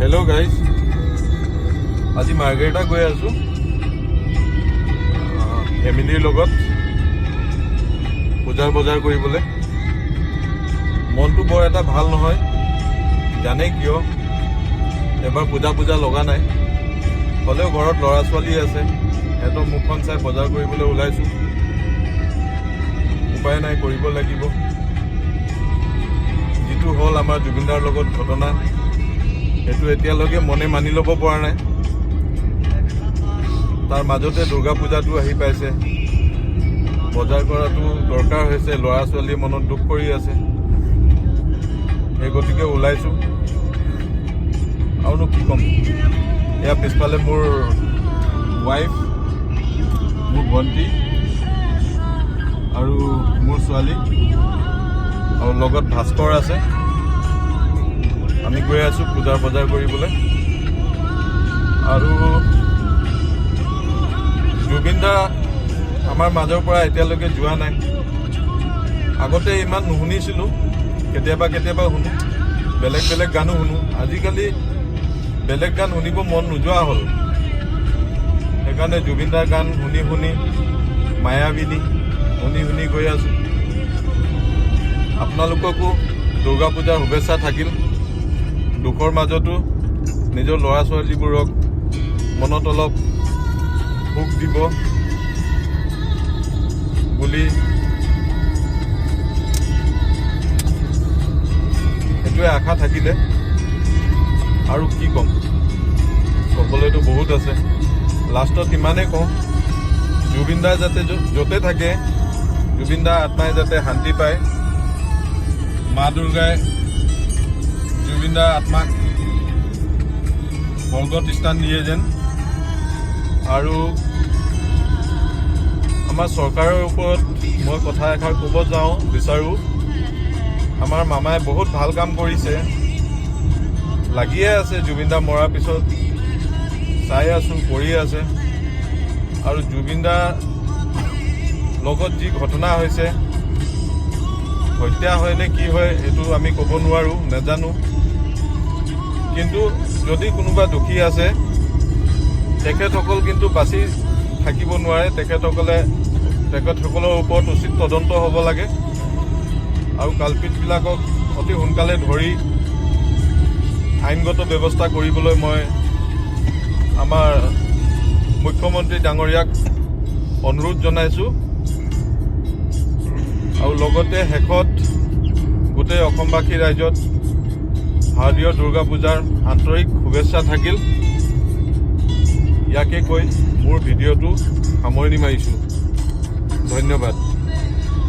Hello' guys, আজি মাৰ্ঘেৰিটা গৈ আছোঁ ফেমিলিৰ লগত পূজাৰ বজাৰ কৰিবলৈ। মনটো বৰ এটা ভাল নহয়, জানে কিয়? এবাৰ পূজা লগা নাই, হ'লেও ঘৰত ল'ৰা ছোৱালী আছে, সিহঁতৰ মুখখন চাই বজাৰ কৰিবলৈ ওলাইছোঁ। উপায় নাই, কৰিব লাগিব। যিটো হ'ল আমাৰ জুবিনদাৰ লগত ঘটনা, সেইটো এতিয়ালৈকে মনে মানি ল'ব পৰা নাই। তাৰ মাজতে দুৰ্গা পূজাটো আহি পাইছে, বজাৰ কৰাটো দৰকাৰ হৈছে, ল'ৰা ছোৱালীয়ে মনত দুখ কৰি আছে। সেই গতিকে ওলাইছোঁ, আৰুনো কি ক'ম। এয়া পিছফালে মোৰ ৱাইফ, মোৰ ভণ্টি আৰু মোৰ ছোৱালী, আৰু লগত ভাস্কৰ আছে। আমি গৈ আছোঁ পূজাৰ বজাৰ কৰিবলৈ। আৰু জুবিন দা আমাৰ মাজৰ পৰা এতিয়ালৈকে যোৱা নাই। আগতে ইমান নুশুনিছিলোঁ, কেতিয়াবা শুনো, বেলেগ গানো শুনো। আজিকালি বেলেগ গান শুনিব মন নোযোৱা হ'ল। সেইকাৰণে জুবিন দাৰ গান শুনি মায়াবিনী শুনি গৈ আছোঁ। আপোনালোককো দুৰ্গা পূজাৰ শুভেচ্ছা থাকিল। দুখৰ মাজতো নিজৰ ল'ৰা ছোৱালীবোৰক মনত অলপ সুখ দিব বুলি সেইটোৱে আশা থাকিলে। আৰু কি ক'ম, ক'বলৈতো বহুত আছে। লাষ্টত ইমানেই কওঁ, জুবিন দা যাতে য'তে থাকে, জুবিন দাৰ আত্মাই যাতে শান্তি পায়। মা দুৰ্গাই জুবিন দাৰ আত্মাক স্বৰ্গত স্থান দিয়ে যেন। আৰু আমাৰ চৰকাৰৰ ওপৰত মই কথা এষাৰ ক'ব বিচাৰোঁ। আমাৰ মামাই বহুত ভাল কাম কৰিছে, লাগিয়ে আছে। জুবিন দা মৰাৰ পিছত চাই আছোঁ, কৰি আছে। আৰু জুবিন দাৰ লগত যি ঘটনা হৈছে, হত্যা হয় নে কি হয় এইটো আমি ক'ব নোৱাৰোঁ, নাজানো। কিন্তু যদি কোনোবা দোষী আছে, তেখেতসকল কিন্তু বাচি থাকিব নোৱাৰে। তেখেতসকলৰ ওপৰত উচিত তদন্ত হ'ব লাগে। আৰু কালপিতবিলাকক অতি সোনকালে ধৰি আইনগত ব্যৱস্থা কৰিবলৈ মই আমাৰ মুখ্যমন্ত্ৰী ডাঙৰীয়াক অনুৰোধ জনাইছোঁ। আৰু লগতে শেষত গোটেই অসমবাসী ৰাইজত শাৰদীয় দুৰ্গা পূজাৰ আন্তৰিক শুভেচ্ছা থাকিল। ইয়াকে কৈ মোৰ ভিডিঅ'টো সামৰণি মাৰিছোঁ। ধন্যবাদ।